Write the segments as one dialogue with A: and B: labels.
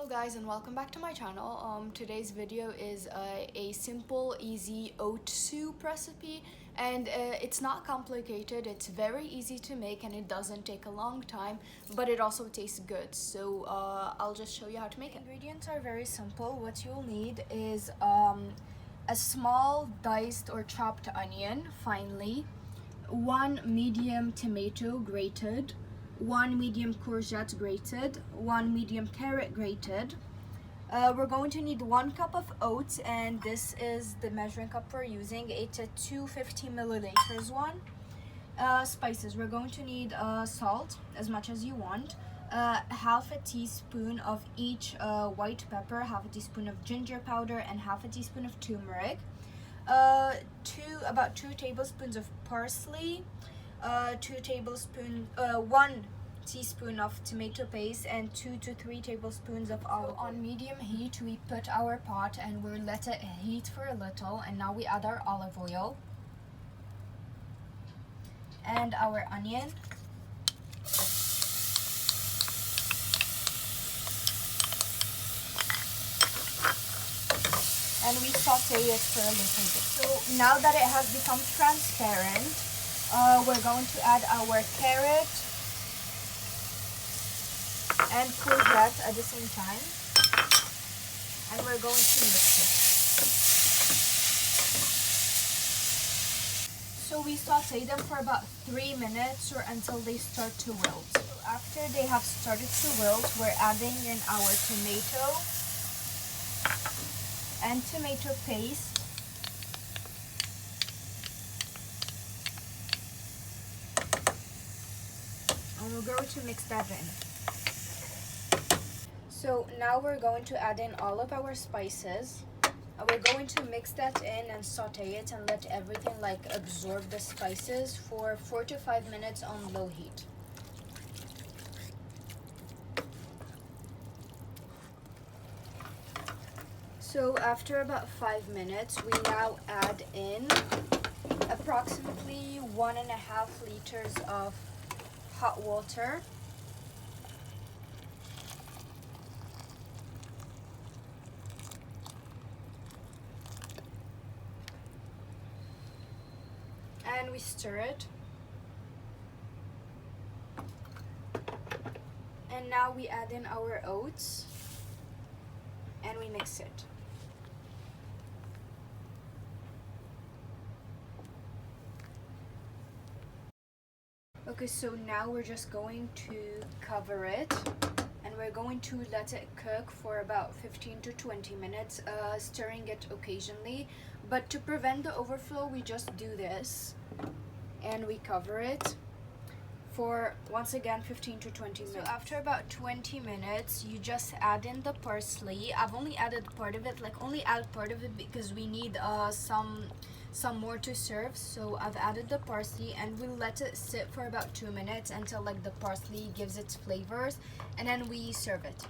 A: Hello guys and welcome back to my channel. Today's video is a simple, easy oat soup recipe, and it's not complicated. It's very easy to make and it doesn't take a long time, but it also tastes good. So I'll just show you how to make it. Ingredients are very simple. What you'll need is a small diced or chopped onion finely, one medium tomato grated, one medium courgette grated, one medium carrot grated. We're going to need 1 cup of oats, and this is the measuring cup we're using. It's a 250 milliliters one. Spices, we're going to need salt, as much as you want, half a teaspoon of each white pepper, half a teaspoon of ginger powder, and half a teaspoon of turmeric, about 2 tablespoons of parsley, 1 teaspoon of tomato paste, and 2 to 3 tablespoons of olive oil. On medium heat, we put our pot and we'll let it heat for a little, and now we add our olive oil and our onion. And we saute it for a little bit. So now that it has become transparent, we're going to add our carrot and courgette at the same time, and we're going to mix it. So we saute them for about 3 minutes or until they start to wilt. So after they have started to wilt, we're adding in our tomato and tomato paste, and we're going to mix that in. So now we're going to add in all of our spices. We're going to mix that in and saute it and let everything absorb the spices for 4 to 5 minutes on low heat. So after about 5 minutes, we now add in approximately 1.5 liters of hot water. And we stir it. And now we add in our oats and we mix it. Okay, so now we're just going to cover it, and we're going to let it cook for about 15 to 20 minutes, stirring it occasionally. But to prevent the overflow, we just do this, and we cover it for, once again, 15 to 20 minutes. So after about 20 minutes, you just add in the parsley. I've only added part of it, only add part of it because we need some more to serve. So I've added the parsley, and we'll let it sit for about 2 minutes until the parsley gives its flavors, and then we serve it.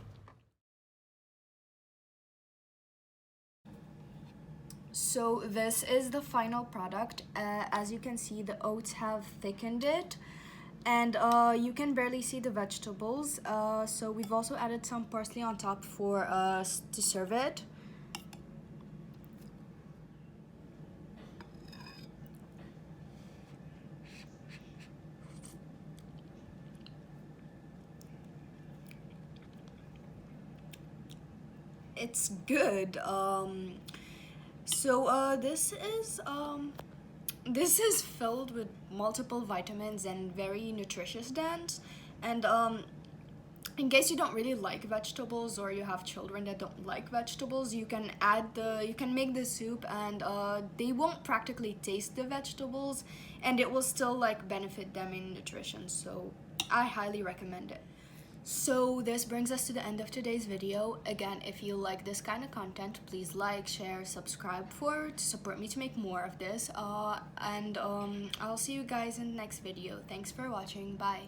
A: So this is the final product. As you can see, the oats have thickened it, and you can barely see the vegetables. So we've also added some parsley on top for us to serve it. It's good. This is filled with multiple vitamins and very nutritious dense. And in case you don't really like vegetables, or you have children that don't like vegetables, you can make the soup, and they won't practically taste the vegetables, and it will still benefit them in nutrition. So I highly recommend it. So this brings us to the end of today's video. Again, if you like this kind of content, please like, share, subscribe to support me to make more of this. And I'll see you guys in the next video. Thanks for watching. Bye.